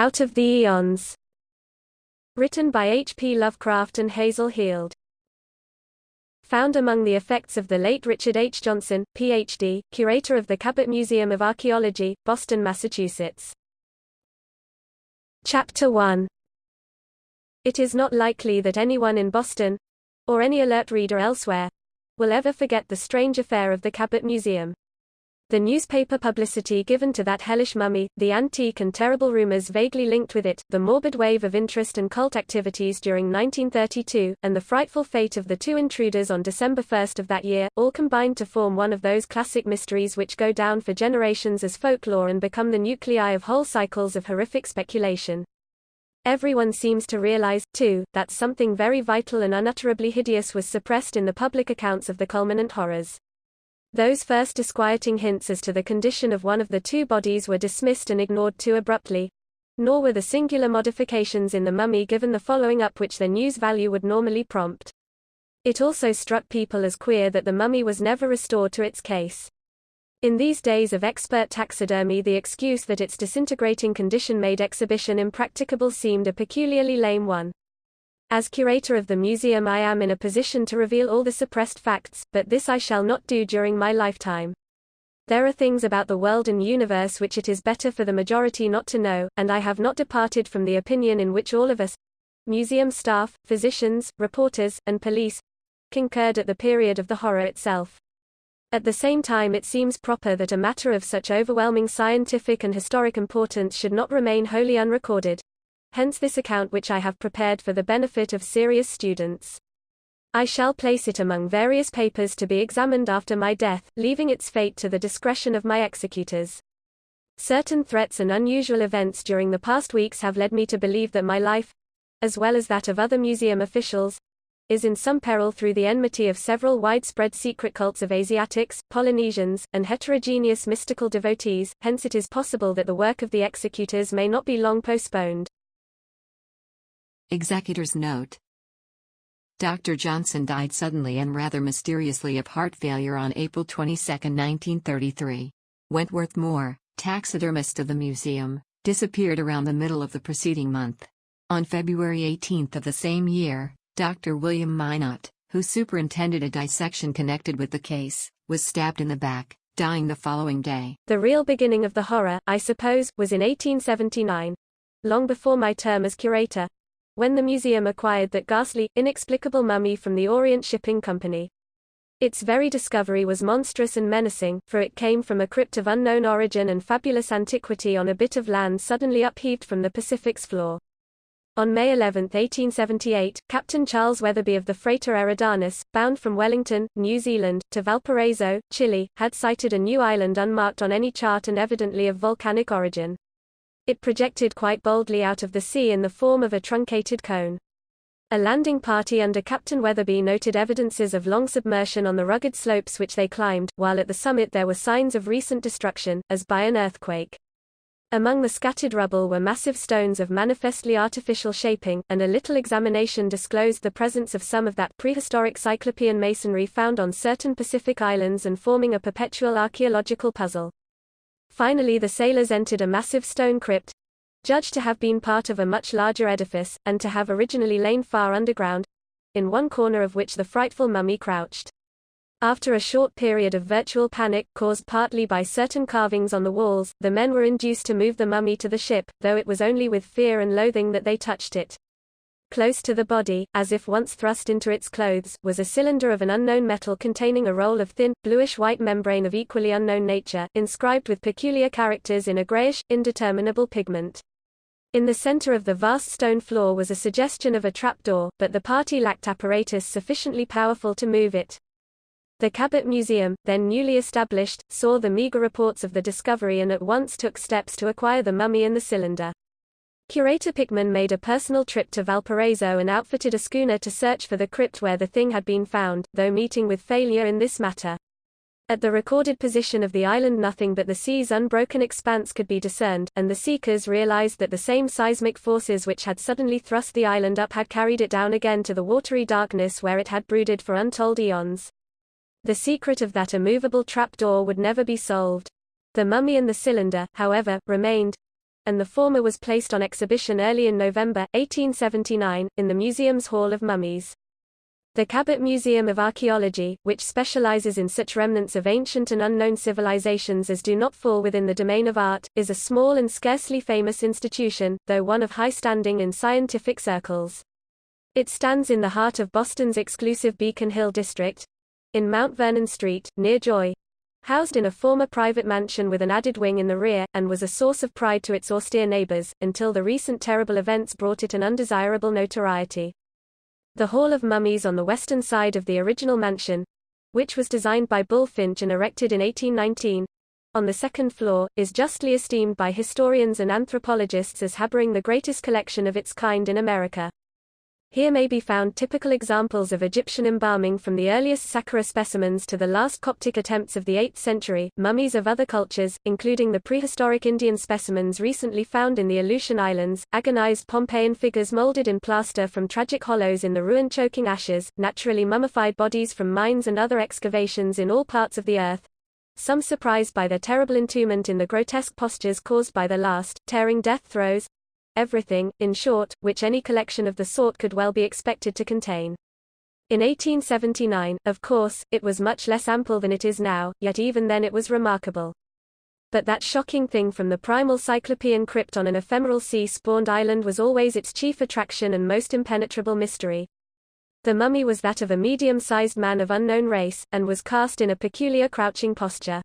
Out of the Aeons. Written by H.P. Lovecraft and Hazel. Found among the effects of the late Richard H. Johnson, Ph.D., curator of the Cabot Museum of Archaeology, Boston, Massachusetts. Chapter 1. It is not likely that anyone in Boston, or any alert reader elsewhere, will ever forget the strange affair of the Cabot Museum. The newspaper publicity given to that hellish mummy, the antique and terrible rumors vaguely linked with it, the morbid wave of interest and cult activities during 1932, and the frightful fate of the two intruders on December 1 of that year, all combined to form one of those classic mysteries which go down for generations as folklore and become the nuclei of whole cycles of horrific speculation. Everyone seems to realize, too, that something very vital and unutterably hideous was suppressed in the public accounts of the culminant horrors. Those first disquieting hints as to the condition of one of the two bodies were dismissed and ignored too abruptly, nor were the singular modifications in the mummy given the following up which their news value would normally prompt. It also struck people as queer that the mummy was never restored to its case. In these days of expert taxidermy, the excuse that its disintegrating condition made exhibition impracticable seemed a peculiarly lame one. As curator of the museum, I am in a position to reveal all the suppressed facts, but this I shall not do during my lifetime. There are things about the world and universe which it is better for the majority not to know, and I have not departed from the opinion in which all of us, museum staff, physicians, reporters, and police, concurred at the period of the horror itself. At the same time, it seems proper that a matter of such overwhelming scientific and historic importance should not remain wholly unrecorded. Hence this account which I have prepared for the benefit of serious students. I shall place it among various papers to be examined after my death, leaving its fate to the discretion of my executors. Certain threats and unusual events during the past weeks have led me to believe that my life, as well as that of other museum officials, is in some peril through the enmity of several widespread secret cults of Asiatics, Polynesians, and heterogeneous mystical devotees. Hence it is possible that the work of the executors may not be long postponed. Executor's note. Dr. Johnson died suddenly and rather mysteriously of heart failure on April 22, 1933. Wentworth Moore, taxidermist of the museum, disappeared around the middle of the preceding month. On February 18 of the same year, Dr. William Minot, who superintended a dissection connected with the case, was stabbed in the back, dying the following day. The real beginning of the horror, I suppose, was in 1879. Long before my term as curator, when the museum acquired that ghastly, inexplicable mummy from the Orient Shipping Company. Its very discovery was monstrous and menacing, for it came from a crypt of unknown origin and fabulous antiquity on a bit of land suddenly upheaved from the Pacific's floor. On May 11, 1878, Captain Charles Weatherby of the freighter Eridanus, bound from Wellington, New Zealand, to Valparaiso, Chile, had sighted a new island unmarked on any chart and evidently of volcanic origin. It projected quite boldly out of the sea in the form of a truncated cone. A landing party under Captain Weatherby noted evidences of long submersion on the rugged slopes which they climbed, while at the summit there were signs of recent destruction, as by an earthquake. Among the scattered rubble were massive stones of manifestly artificial shaping, and a little examination disclosed the presence of some of that prehistoric Cyclopean masonry found on certain Pacific islands and forming a perpetual archaeological puzzle. Finally, the sailors entered a massive stone crypt, judged to have been part of a much larger edifice, and to have originally lain far underground, in one corner of which the frightful mummy crouched. After a short period of virtual panic, caused partly by certain carvings on the walls, the men were induced to move the mummy to the ship, though it was only with fear and loathing that they touched it. Close to the body, as if once thrust into its clothes, was a cylinder of an unknown metal containing a roll of thin, bluish-white membrane of equally unknown nature, inscribed with peculiar characters in a grayish, indeterminable pigment. In the center of the vast stone floor was a suggestion of a trapdoor, but the party lacked apparatus sufficiently powerful to move it. The Cabot Museum, then newly established, saw the meager reports of the discovery and at once took steps to acquire the mummy and the cylinder. Curator Pickman made a personal trip to Valparaiso and outfitted a schooner to search for the crypt where the thing had been found, though meeting with failure in this matter. At the recorded position of the island nothing but the sea's unbroken expanse could be discerned, and the seekers realized that the same seismic forces which had suddenly thrust the island up had carried it down again to the watery darkness where it had brooded for untold eons. The secret of that immovable trap door would never be solved. The mummy and the cylinder, however, remained. and the former was placed on exhibition early in November, 1879, in the museum's Hall of Mummies. The Cabot Museum of Archaeology, which specializes in such remnants of ancient and unknown civilizations as do not fall within the domain of art, is a small and scarcely famous institution, though one of high standing in scientific circles. It stands in the heart of Boston's exclusive Beacon Hill district, in Mount Vernon Street, near Joy, housed in a former private mansion with an added wing in the rear, and was a source of pride to its austere neighbors, until the recent terrible events brought it an undesirable notoriety. The Hall of Mummies on the western side of the original mansion, which was designed by Bulfinch and erected in 1819, on the second floor, is justly esteemed by historians and anthropologists as harboring the greatest collection of its kind in America. Here may be found typical examples of Egyptian embalming from the earliest Saqqara specimens to the last Coptic attempts of the 8th century, mummies of other cultures, including the prehistoric Indian specimens recently found in the Aleutian Islands, agonized Pompeian figures molded in plaster from tragic hollows in the ruin choking ashes, naturally mummified bodies from mines and other excavations in all parts of the earth, some surprised by their terrible entombment in the grotesque postures caused by the last, tearing death throes. Everything, in short, which any collection of the sort could well be expected to contain. In 1879, of course, it was much less ample than it is now, yet even then it was remarkable. But that shocking thing from the primal Cyclopean crypt on an ephemeral sea-spawned island was always its chief attraction and most impenetrable mystery. The mummy was that of a medium-sized man of unknown race, and was cast in a peculiar crouching posture.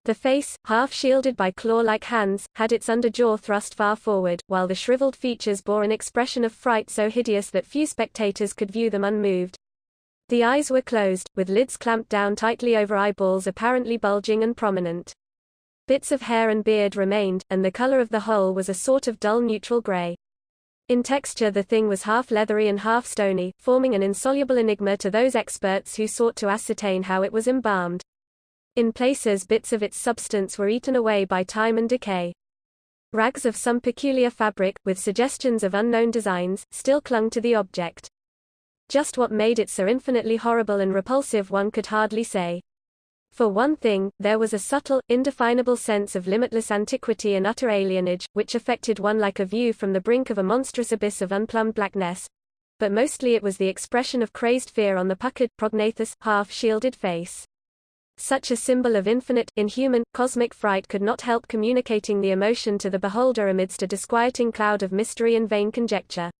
The face, half shielded by claw-like hands, had its under jaw thrust far forward, while the shriveled features bore an expression of fright so hideous that few spectators could view them unmoved. The eyes were closed, with lids clamped down tightly over eyeballs apparently bulging and prominent. Bits of hair and beard remained, and the color of the whole was a sort of dull neutral gray. In texture the thing was half leathery and half stony, forming an insoluble enigma to those experts who sought to ascertain how it was embalmed. In places bits of its substance were eaten away by time and decay. Rags of some peculiar fabric, with suggestions of unknown designs, still clung to the object. Just what made it so infinitely horrible and repulsive one could hardly say. For one thing, there was a subtle, indefinable sense of limitless antiquity and utter alienage, which affected one like a view from the brink of a monstrous abyss of unplumbed blackness. But mostly it was the expression of crazed fear on the puckered, prognathous, half-shielded face. Such a symbol of infinite, inhuman, cosmic fright could not help communicating the emotion to the beholder amidst a disquieting cloud of mystery and vain conjecture.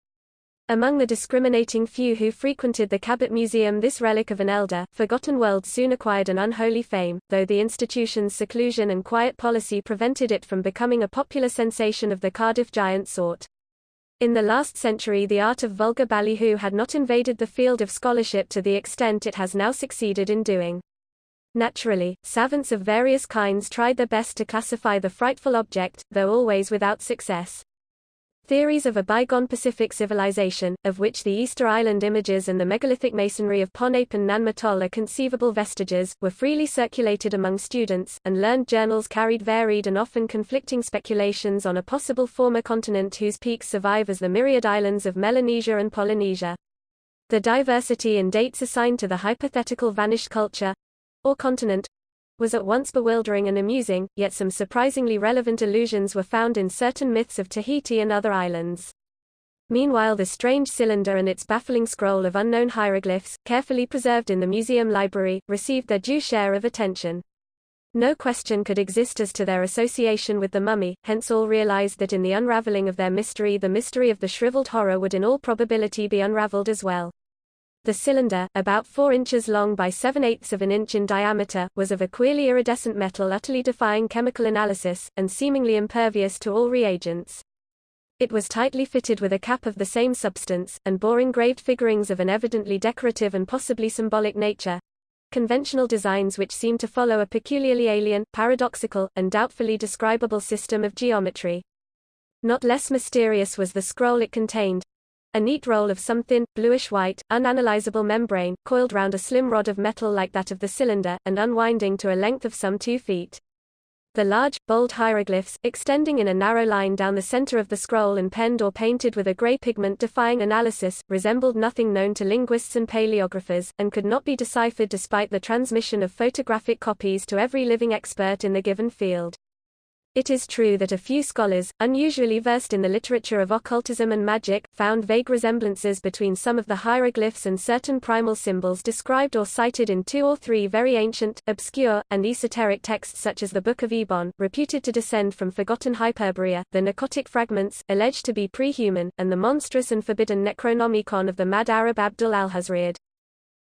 Among the discriminating few who frequented the Cabot Museum, this relic of an elder, forgotten world soon acquired an unholy fame, though the institution's seclusion and quiet policy prevented it from becoming a popular sensation of the Cardiff giant sort. In the last century the art of vulgar ballyhoo had not invaded the field of scholarship to the extent it has now succeeded in doing. Naturally, savants of various kinds tried their best to classify the frightful object, though always without success. Theories of a bygone Pacific civilization, of which the Easter Island images and the megalithic masonry of Ponape and Nan Matol are conceivable vestiges, were freely circulated among students, and learned journals carried varied and often conflicting speculations on a possible former continent whose peaks survive as the myriad islands of Melanesia and Polynesia. The diversity in dates assigned to the hypothetical vanished culture, or continent, was at once bewildering and amusing, yet some surprisingly relevant allusions were found in certain myths of Tahiti and other islands. Meanwhile the strange cylinder and its baffling scroll of unknown hieroglyphs, carefully preserved in the museum library, received their due share of attention. No question could exist as to their association with the mummy, hence all realized that in the unraveling of their mystery the mystery of the shriveled horror would in all probability be unraveled as well. The cylinder, about 4 inches long by 7/8 of an inch in diameter, was of a queerly iridescent metal utterly defying chemical analysis, and seemingly impervious to all reagents. It was tightly fitted with a cap of the same substance, and bore engraved figurines of an evidently decorative and possibly symbolic nature. Conventional designs which seemed to follow a peculiarly alien, paradoxical, and doubtfully describable system of geometry. Not less mysterious was the scroll it contained. A neat roll of some thin, bluish-white, unanalyzable membrane, coiled round a slim rod of metal like that of the cylinder, and unwinding to a length of some 2 feet. The large, bold hieroglyphs, extending in a narrow line down the center of the scroll and penned or painted with a gray pigment defying analysis, resembled nothing known to linguists and paleographers, and could not be deciphered despite the transmission of photographic copies to every living expert in the given field. It is true that a few scholars, unusually versed in the literature of occultism and magic, found vague resemblances between some of the hieroglyphs and certain primal symbols described or cited in 2 or 3 very ancient, obscure, and esoteric texts such as the Book of Ebon, reputed to descend from forgotten Hyperborea, the Narcotic fragments, alleged to be pre-human, and the monstrous and forbidden Necronomicon of the mad Arab Abdul al-Hazriad.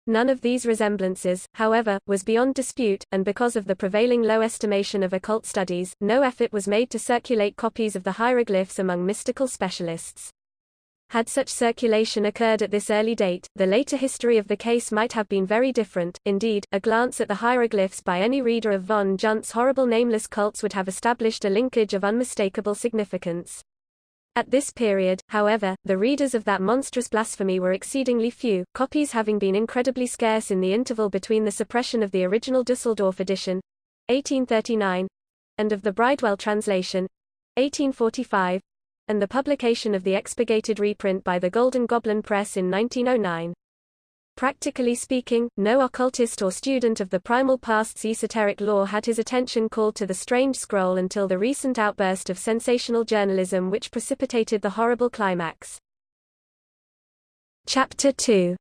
None of these resemblances, however, was beyond dispute, and because of the prevailing low estimation of occult studies, no effort was made to circulate copies of the hieroglyphs among mystical specialists. Had such circulation occurred at this early date, the later history of the case might have been very different. Indeed, a glance at the hieroglyphs by any reader of von Junt's horrible nameless cults would have established a linkage of unmistakable significance. At this period, however, the readers of that monstrous blasphemy were exceedingly few, copies having been incredibly scarce in the interval between the suppression of the original Dusseldorf edition, 1839, and of the Bridewell translation, 1845, and the publication of the expurgated reprint by the Golden Goblin Press in 1909. Practically speaking, no occultist or student of the primal past's esoteric lore had his attention called to the strange scroll until the recent outburst of sensational journalism which precipitated the horrible climax. Chapter 2.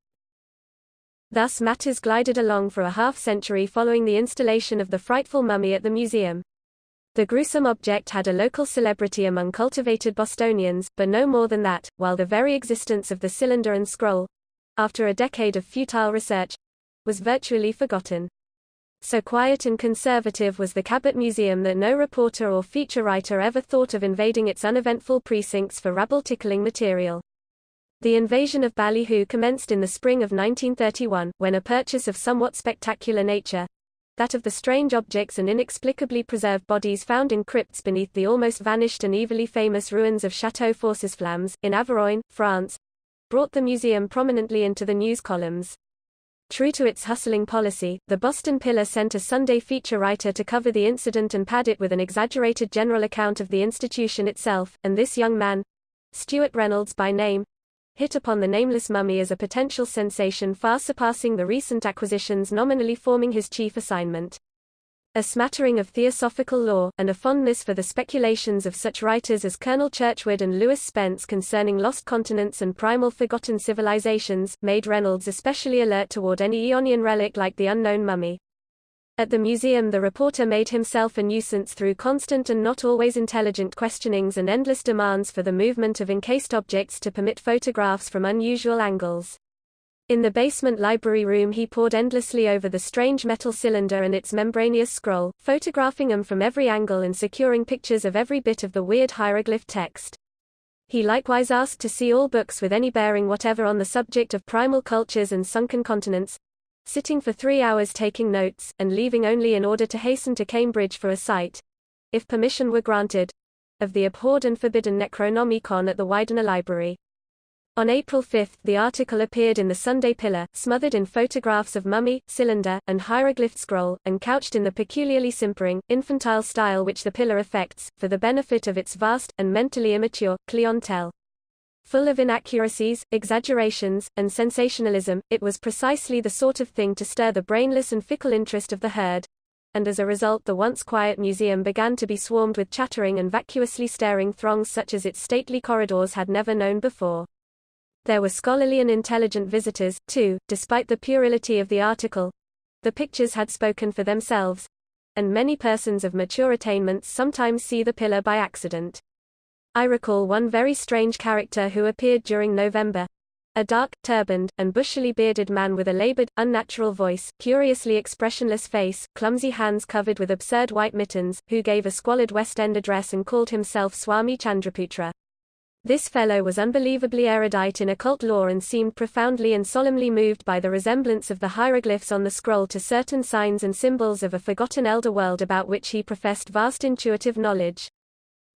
Thus matters glided along for a half-century following the installation of the frightful mummy at the museum. The gruesome object had a local celebrity among cultivated Bostonians, but no more than that, while the very existence of the cylinder and scroll, after a decade of futile research, was virtually forgotten. So quiet and conservative was the Cabot Museum that no reporter or feature writer ever thought of invading its uneventful precincts for rabble-tickling material. The invasion of Ballyhoo commenced in the spring of 1931, when a purchase of somewhat spectacular nature, that of the strange objects and inexplicably preserved bodies found in crypts beneath the almost vanished and evilly famous ruins of Château Faucesflammes, in Aveyron, France, brought the museum prominently into the news columns. True to its hustling policy, the Boston Pillar sent a Sunday feature writer to cover the incident and pad it with an exaggerated general account of the institution itself, and this young man, Stuart Reynolds by name, hit upon the nameless mummy as a potential sensation far surpassing the recent acquisitions nominally forming his chief assignment. A smattering of theosophical lore, and a fondness for the speculations of such writers as Colonel Churchward and Lewis Spence concerning lost continents and primal forgotten civilizations, made Reynolds especially alert toward any Aeonian relic like the unknown mummy. At the museum the reporter made himself a nuisance through constant and not always intelligent questionings and endless demands for the movement of encased objects to permit photographs from unusual angles. In the basement library room he pored endlessly over the strange metal cylinder and its membranous scroll, photographing them from every angle and securing pictures of every bit of the weird hieroglyph text. He likewise asked to see all books with any bearing whatever on the subject of primal cultures and sunken continents, sitting for 3 hours taking notes, and leaving only in order to hasten to Cambridge for a sight, if permission were granted, of the abhorred and forbidden Necronomicon at the Widener Library. On April 5 the article appeared in the Sunday Pillar, smothered in photographs of mummy, cylinder, and hieroglyphed scroll, and couched in the peculiarly simpering, infantile style which the Pillar affects, for the benefit of its vast, and mentally immature, clientele. Full of inaccuracies, exaggerations, and sensationalism, it was precisely the sort of thing to stir the brainless and fickle interest of the herd, and as a result the once quiet museum began to be swarmed with chattering and vacuously staring throngs such as its stately corridors had never known before. There were scholarly and intelligent visitors, too, despite the puerility of the article. The pictures had spoken for themselves, and many persons of mature attainments sometimes see the Pillar by accident. I recall one very strange character who appeared during November. A dark, turbaned, and bushily bearded man with a labored, unnatural voice, curiously expressionless face, clumsy hands covered with absurd white mittens, who gave a squalid West End address and called himself Swami Chandraputra. This fellow was unbelievably erudite in occult lore and seemed profoundly and solemnly moved by the resemblance of the hieroglyphs on the scroll to certain signs and symbols of a forgotten elder world about which he professed vast intuitive knowledge.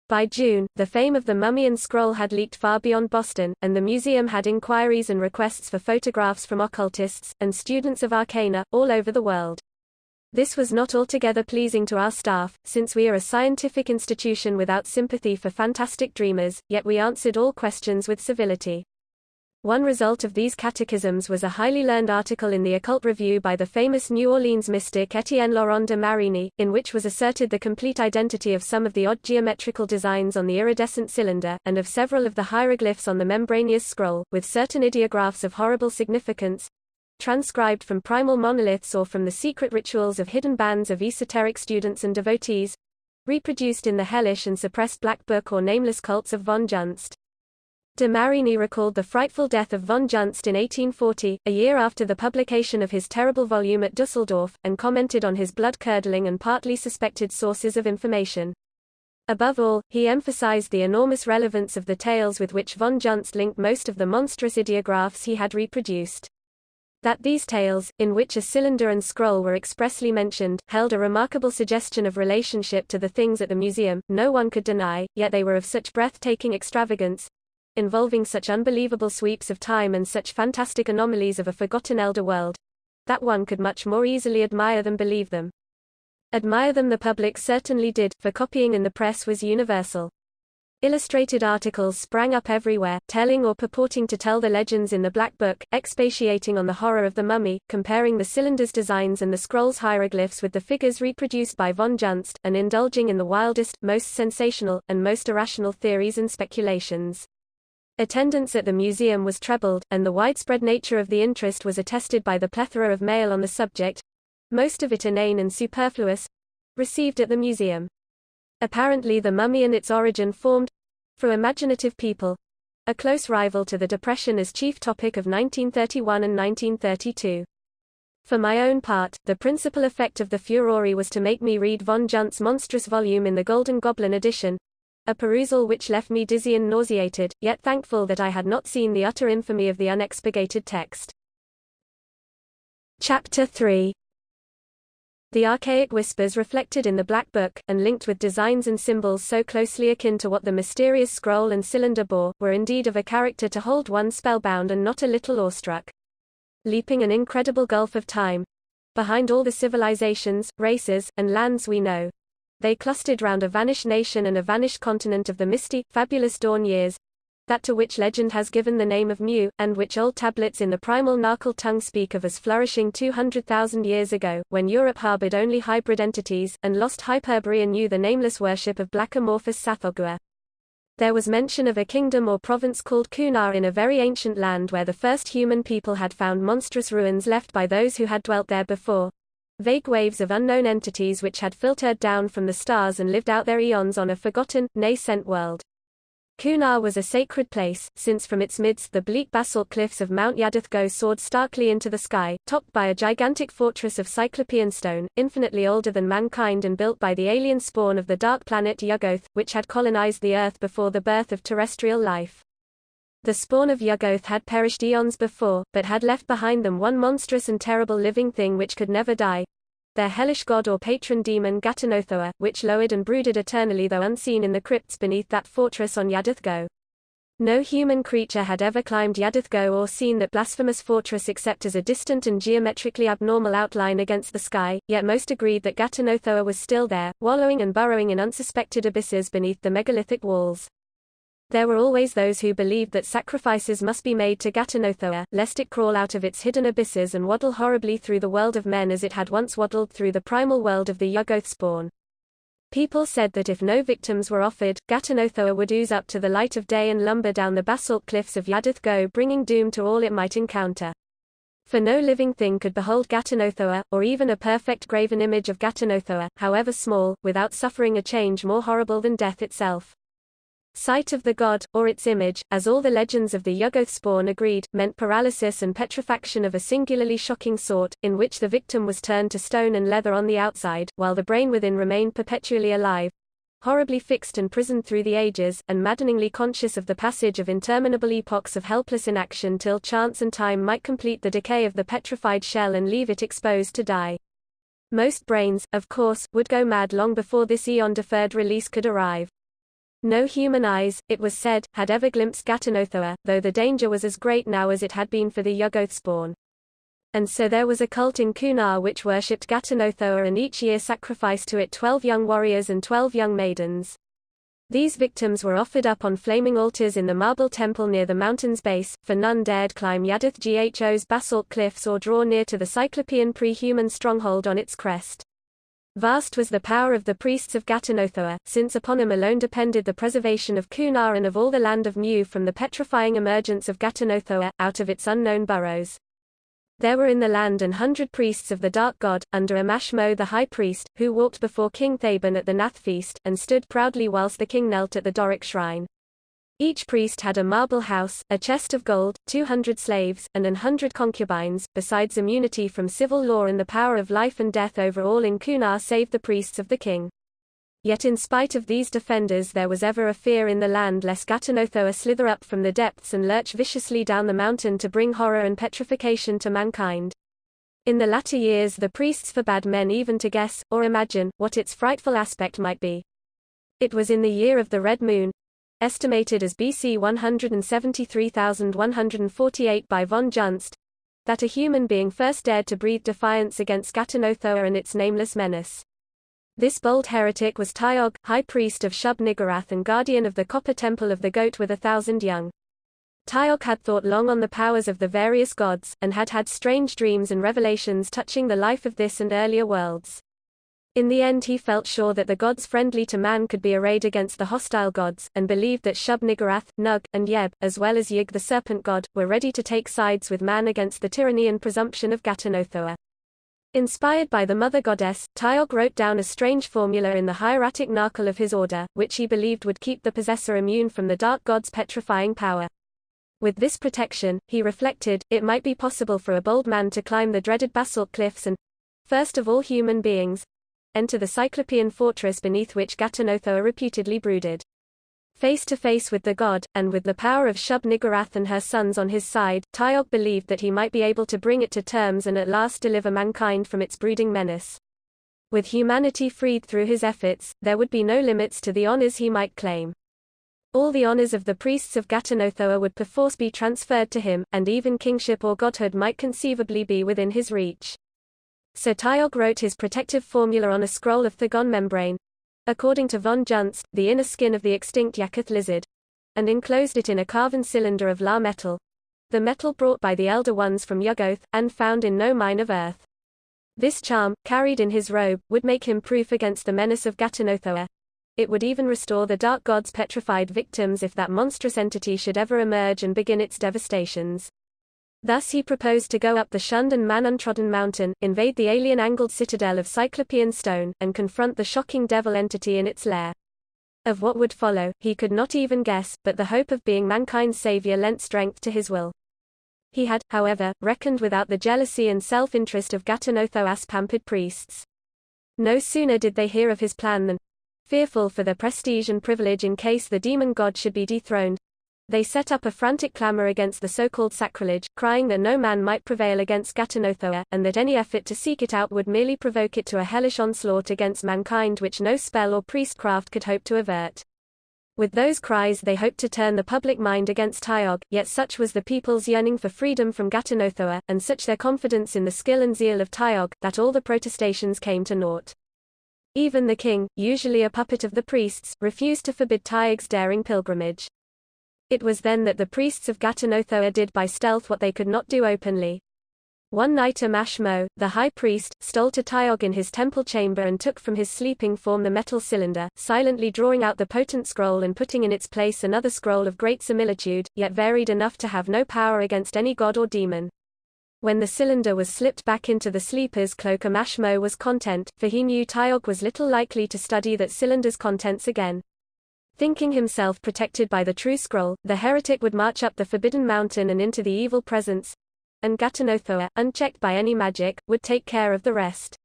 By June, the fame of the mummy and scroll had leaked far beyond Boston, and the museum had inquiries and requests for photographs from occultists, and students of arcana, all over the world. This was not altogether pleasing to our staff, since we are a scientific institution without sympathy for fantastic dreamers, yet we answered all questions with civility. One result of these catechisms was a highly learned article in the Occult Review by the famous New Orleans mystic Étienne Laurent de Marigny, in which was asserted the complete identity of some of the odd geometrical designs on the iridescent cylinder, and of several of the hieroglyphs on the membraneous scroll, with certain ideographs of horrible significance, transcribed from primal monoliths or from the secret rituals of hidden bands of esoteric students and devotees, reproduced in the hellish and suppressed Black Book or nameless cults of von Junst. De Marigny recalled the frightful death of von Junst in 1840, a year after the publication of his terrible volume at Dusseldorf, and commented on his blood-curdling and partly suspected sources of information. Above all, he emphasized the enormous relevance of the tales with which von Junst linked most of the monstrous ideographs he had reproduced. That these tales, in which a cylinder and scroll were expressly mentioned, held a remarkable suggestion of relationship to the things at the museum, no one could deny, yet they were of such breathtaking extravagance, involving such unbelievable sweeps of time and such fantastic anomalies of a forgotten elder world, that one could much more easily admire than believe them. Admire them the public certainly did, for copying in the press was universal. Illustrated articles sprang up everywhere, telling or purporting to tell the legends in the Black Book, expatiating on the horror of the mummy, comparing the cylinder's designs and the scroll's hieroglyphs with the figures reproduced by von Junst, and indulging in the wildest, most sensational, and most irrational theories and speculations. Attendance at the museum was trebled, and the widespread nature of the interest was attested by the plethora of mail on the subject, most of it inane and superfluous, received at the museum. Apparently the mummy and its origin formed, for imaginative people, a close rival to the Depression as chief topic of 1931 and 1932. For my own part, the principal effect of the furore was to make me read von Junst's monstrous volume in the Golden Goblin edition, a perusal which left me dizzy and nauseated, yet thankful that I had not seen the utter infamy of the unexpurgated text. Chapter 3. The archaic whispers reflected in the Black Book, and linked with designs and symbols so closely akin to what the mysterious scroll and cylinder bore, were indeed of a character to hold one spellbound and not a little awestruck. Leaping an incredible gulf of time, behind all the civilizations, races, and lands we know, they clustered round a vanished nation and a vanished continent of the misty, fabulous dawn years, that to which legend has given the name of Mu, and which old tablets in the primal Narkle tongue speak of as flourishing 200,000 years ago, when Europe harbored only hybrid entities, and lost Hyperborea knew the nameless worship of black amorphous Sathogua. There was mention of a kingdom or province called Kunar in a very ancient land where the first human people had found monstrous ruins left by those who had dwelt there before. Vague waves of unknown entities which had filtered down from the stars and lived out their eons on a forgotten, nay sent world. Kunar was a sacred place, since from its midst the bleak basalt cliffs of Mount Yadithgo soared starkly into the sky, topped by a gigantic fortress of cyclopean stone, infinitely older than mankind and built by the alien spawn of the dark planet Yuggoth, which had colonized the Earth before the birth of terrestrial life. The spawn of Yuggoth had perished eons before, but had left behind them one monstrous and terrible living thing which could never die, their hellish god or patron demon Gatanothoa, which lowered and brooded eternally though unseen in the crypts beneath that fortress on Yadithgo. No human creature had ever climbed Yadithgo or seen that blasphemous fortress except as a distant and geometrically abnormal outline against the sky, yet most agreed that Gatanothoa was still there, wallowing and burrowing in unsuspected abysses beneath the megalithic walls. There were always those who believed that sacrifices must be made to Gatanothoa, lest it crawl out of its hidden abysses and waddle horribly through the world of men as it had once waddled through the primal world of the Yuggoth spawn. People said that if no victims were offered, Gatanothoa would ooze up to the light of day and lumber down the basalt cliffs of Yadithgo, bringing doom to all it might encounter. For no living thing could behold Gatanothoa, or even a perfect graven image of Gatanothoa, however small, without suffering a change more horrible than death itself. Sight of the god, or its image, as all the legends of the Yuggoth spawn agreed, meant paralysis and petrifaction of a singularly shocking sort, in which the victim was turned to stone and leather on the outside, while the brain within remained perpetually alive, horribly fixed and prisoned through the ages, and maddeningly conscious of the passage of interminable epochs of helpless inaction till chance and time might complete the decay of the petrified shell and leave it exposed to die. Most brains, of course, would go mad long before this eon-deferred release could arrive. No human eyes, it was said, had ever glimpsed Gatanothoa, though the danger was as great now as it had been for the Yuggoth spawn. And so there was a cult in Kunar which worshipped Gatanothoa and each year sacrificed to it 12 young warriors and 12 young maidens. These victims were offered up on flaming altars in the marble temple near the mountain's base, for none dared climb Yadith Gho's basalt cliffs or draw near to the Cyclopean pre-human stronghold on its crest. Vast was the power of the priests of Ghatanothoa, since upon them alone depended the preservation of Kunar and of all the land of Mu from the petrifying emergence of Ghatanothoa, out of its unknown burrows. There were in the land 100 priests of the Dark God, under Amashmo the high priest, who walked before King Theban at the Nath feast, and stood proudly whilst the king knelt at the Doric shrine. Each priest had a marble house, a chest of gold, 200 slaves, and 100 concubines, besides immunity from civil law and the power of life and death over all in Kunar save the priests of the king. Yet in spite of these defenders there was ever a fear in the land lest Ghatanothoa slither up from the depths and lurch viciously down the mountain to bring horror and petrification to mankind. In the latter years the priests forbade men even to guess, or imagine, what its frightful aspect might be. It was in the year of the Red Moon, estimated as BC 173,148 by von Junst, that a human being first dared to breathe defiance against Ghatanothoa and its nameless menace. This bold heretic was Tyog, high priest of Shub-Niggurath and guardian of the copper temple of the goat with 1,000 young. Tyog had thought long on the powers of the various gods, and had had strange dreams and revelations touching the life of this and earlier worlds. In the end he felt sure that the gods friendly to man could be arrayed against the hostile gods, and believed that Shub-Niggurath, Nug, and Yeb, as well as Yig the serpent god, were ready to take sides with man against the tyranny and presumption of Ghatanothoa. Inspired by the mother goddess, Tyog wrote down a strange formula in the hieratic narcle of his order, which he believed would keep the possessor immune from the dark god's petrifying power. With this protection, he reflected, it might be possible for a bold man to climb the dreaded basalt cliffs and, first of all human beings, enter the Cyclopean fortress beneath which Ghatanothoa reputedly brooded. Face to face with the god, and with the power of Shub-Niggurath and her sons on his side, Tyog believed that he might be able to bring it to terms and at last deliver mankind from its brooding menace. With humanity freed through his efforts, there would be no limits to the honors he might claim. All the honors of the priests of Ghatanothoa would perforce be transferred to him, and even kingship or godhood might conceivably be within his reach. So Tyog wrote his protective formula on a scroll of Thagon membrane, according to von Junst, the inner skin of the extinct Yakuth lizard, and enclosed it in a carven cylinder of La metal, the metal brought by the Elder Ones from Yuggoth, and found in no mine of earth. This charm, carried in his robe, would make him proof against the menace of Ghatanothoa. It would even restore the dark god's petrified victims if that monstrous entity should ever emerge and begin its devastations. Thus he proposed to go up the shunned and man-untrodden mountain, invade the alien-angled citadel of Cyclopean stone, and confront the shocking devil entity in its lair. Of what would follow, he could not even guess, but the hope of being mankind's savior lent strength to his will. He had, however, reckoned without the jealousy and self-interest of Ghatanothoa's pampered priests. No sooner did they hear of his plan than, fearful for their prestige and privilege in case the demon god should be dethroned, they set up a frantic clamor against the so-called sacrilege, crying that no man might prevail against Ghatanothoa, and that any effort to seek it out would merely provoke it to a hellish onslaught against mankind which no spell or priestcraft could hope to avert. With those cries they hoped to turn the public mind against Tyog, yet such was the people's yearning for freedom from Ghatanothoa, and such their confidence in the skill and zeal of Tyog, that all the protestations came to naught. Even the king, usually a puppet of the priests, refused to forbid Tyog's daring pilgrimage. It was then that the priests of Ghatanothoa did by stealth what they could not do openly. One night Amashmo, the high priest, stole to Tyog in his temple chamber and took from his sleeping form the metal cylinder, silently drawing out the potent scroll and putting in its place another scroll of great similitude, yet varied enough to have no power against any god or demon. When the cylinder was slipped back into the sleeper's cloak, Amashmo was content, for he knew Tyog was little likely to study that cylinder's contents again. Thinking himself protected by the true scroll, the heretic would march up the forbidden mountain and into the evil presence, and Ghatanothoa, unchecked by any magic, would take care of the rest.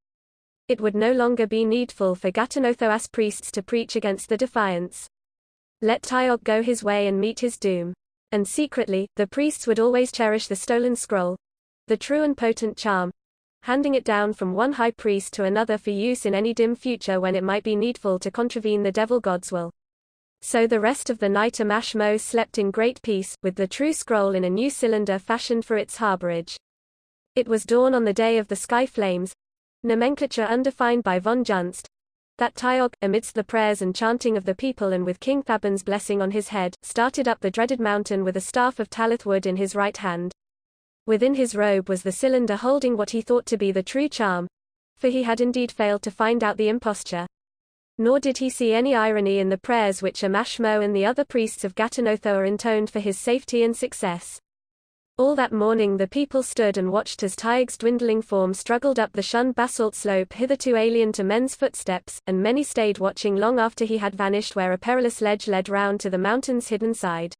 It would no longer be needful for Ghatanothoa's priests to preach against the defiance. Let Tyog go his way and meet his doom. And secretly, the priests would always cherish the stolen scroll, the true and potent charm, handing it down from one high priest to another for use in any dim future when it might be needful to contravene the devil god's will. So the rest of the night Amashmo slept in great peace, with the true scroll in a new cylinder fashioned for its harborage. It was dawn on the day of the sky flames, nomenclature undefined by von Junst, That Tyog, amidst the prayers and chanting of the people and with King Thaban's blessing on his head, started up the dreaded mountain with a staff of Talith wood in his right hand. Within his robe was the cylinder holding what he thought to be the true charm, for he had indeed failed to find out the imposture. Nor did he see any irony in the prayers which Amashmo and the other priests of Ghatanothoa intoned for his safety and success. All that morning the people stood and watched as Tyog's dwindling form struggled up the shunned basalt slope hitherto alien to men's footsteps, and many stayed watching long after he had vanished where a perilous ledge led round to the mountain's hidden side.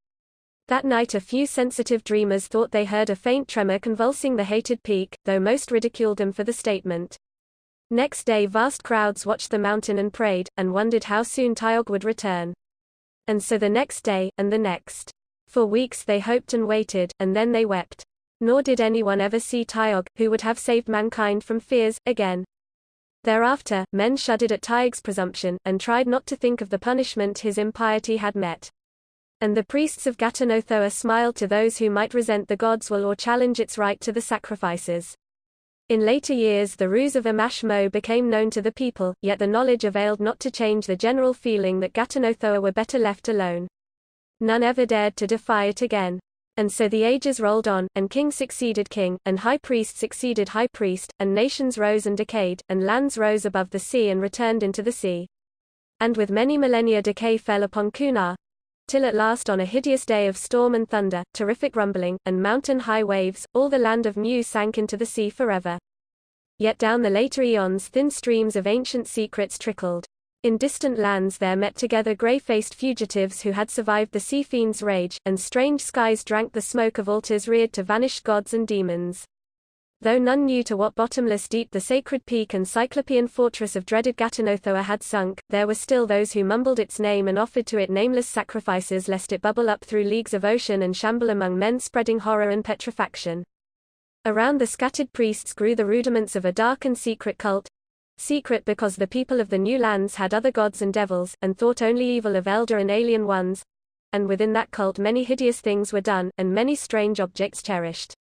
That night a few sensitive dreamers thought they heard a faint tremor convulsing the hated peak, though most ridiculed them for the statement. Next day vast crowds watched the mountain and prayed, and wondered how soon Tyog would return. And so the next day, and the next. For weeks they hoped and waited, and then they wept. Nor did anyone ever see Tyog, who would have saved mankind from fears, again. Thereafter, men shuddered at Tyog's presumption, and tried not to think of the punishment his impiety had met. And the priests of Ghatanothoa smiled to those who might resent the god's will or challenge its right to the sacrifices. In later years the ruse of Amashmo became known to the people, yet the knowledge availed not to change the general feeling that Ghatanothoa were better left alone. None ever dared to defy it again. And so the ages rolled on, and king succeeded king, and high priest succeeded high priest, and nations rose and decayed, and lands rose above the sea and returned into the sea. And with many millennia decay fell upon Kunar, till at last on a hideous day of storm and thunder, terrific rumbling, and mountain-high waves, all the land of Mu sank into the sea forever. Yet down the later Aeons thin streams of ancient secrets trickled. In distant lands there met together grey-faced fugitives who had survived the sea fiend's rage, and strange skies drank the smoke of altars reared to vanished gods and demons. Though none knew to what bottomless deep the sacred peak and cyclopean fortress of dreaded Ghatanothoa had sunk, there were still those who mumbled its name and offered to it nameless sacrifices lest it bubble up through leagues of ocean and shamble among men spreading horror and petrifaction. Around the scattered priests grew the rudiments of a dark and secret cult. Secret because the people of the new lands had other gods and devils, and thought only evil of elder and alien ones. And within that cult many hideous things were done, and many strange objects cherished.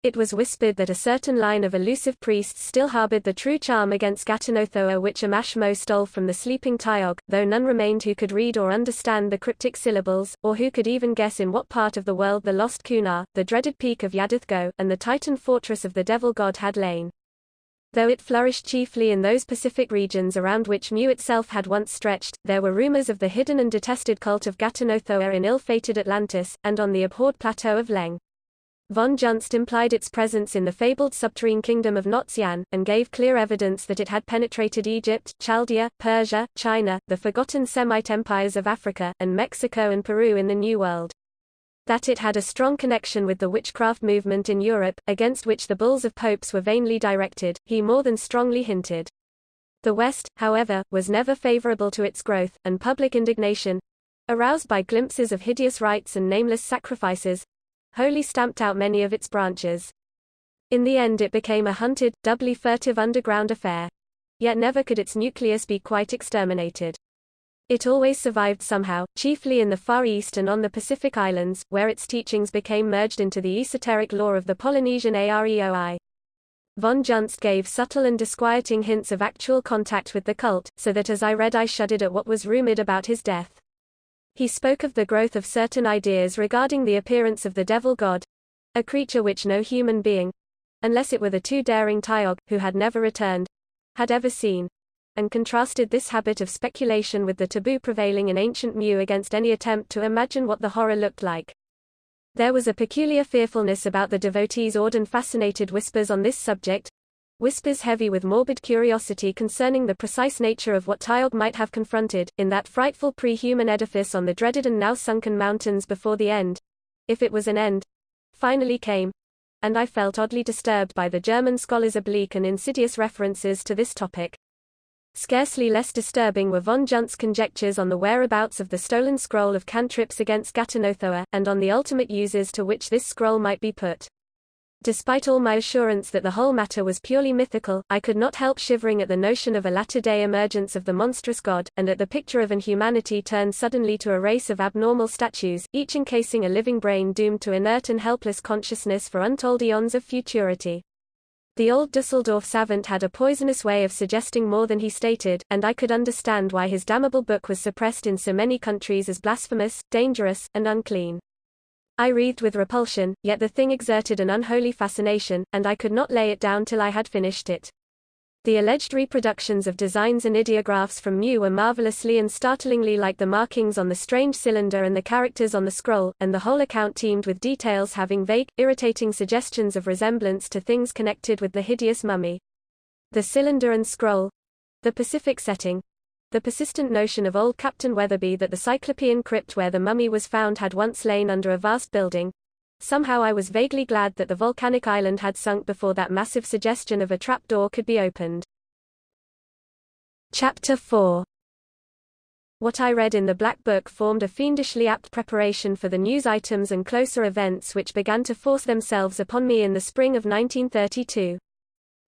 It was whispered that a certain line of elusive priests still harbored the true charm against Ghatanothoa which Amashmo stole from the sleeping Tyog, though none remained who could read or understand the cryptic syllables, or who could even guess in what part of the world the lost Kunar, the dreaded peak of Yadithgo, and the titan fortress of the devil god had lain. Though it flourished chiefly in those Pacific regions around which Mu itself had once stretched, there were rumors of the hidden and detested cult of Ghatanothoa in ill-fated Atlantis, and on the abhorred plateau of Leng. Von Junst implied its presence in the fabled subterrane kingdom of Notsian, and gave clear evidence that it had penetrated Egypt, Chaldea, Persia, China, the forgotten Semite empires of Africa, and Mexico and Peru in the New World. That it had a strong connection with the witchcraft movement in Europe, against which the bulls of popes were vainly directed, he more than strongly hinted. The West, however, was never favorable to its growth, and public indignation, aroused by glimpses of hideous rites and nameless sacrifices, wholly stamped out many of its branches. In the end it became a hunted, doubly furtive underground affair. Yet never could its nucleus be quite exterminated. It always survived somehow, chiefly in the Far East and on the Pacific Islands, where its teachings became merged into the esoteric lore of the Polynesian Areoi. Von Junst gave subtle and disquieting hints of actual contact with the cult, so that as I read I shuddered at what was rumored about his death. He spoke of the growth of certain ideas regarding the appearance of the devil god, a creature which no human being, unless it were the too daring Tyog, who had never returned, had ever seen, and contrasted this habit of speculation with the taboo prevailing in ancient Mu against any attempt to imagine what the horror looked like. There was a peculiar fearfulness about the devotees' awed and fascinated whispers on this subject, whispers heavy with morbid curiosity concerning the precise nature of what Tyog might have confronted, in that frightful pre-human edifice on the dreaded and now sunken mountains before the end, if it was an end, finally came, and I felt oddly disturbed by the German scholars' oblique and insidious references to this topic. Scarcely less disturbing were von Junst's conjectures on the whereabouts of the stolen scroll of cantrips against Ghatanothoa, and on the ultimate uses to which this scroll might be put. Despite all my assurance that the whole matter was purely mythical, I could not help shivering at the notion of a latter-day emergence of the monstrous god, and at the picture of an humanity turned suddenly to a race of abnormal statues, each encasing a living brain doomed to inert and helpless consciousness for untold eons of futurity. The old Dusseldorf savant had a poisonous way of suggesting more than he stated, and I could understand why his damnable book was suppressed in so many countries as blasphemous, dangerous, and unclean. I wreathed with repulsion, yet the thing exerted an unholy fascination, and I could not lay it down till I had finished it. The alleged reproductions of designs and ideographs from Mew were marvelously and startlingly like the markings on the strange cylinder and the characters on the scroll, and the whole account teemed with details having vague, irritating suggestions of resemblance to things connected with the hideous mummy. The cylinder and scroll, the Pacific setting, the persistent notion of old Captain Weatherby that the Cyclopean crypt where the mummy was found had once lain under a vast building. Somehow I was vaguely glad that the volcanic island had sunk before that massive suggestion of a trapdoor could be opened. Chapter 4. What I read in the Black Book formed a fiendishly apt preparation for the news items and closer events which began to force themselves upon me in the spring of 1932.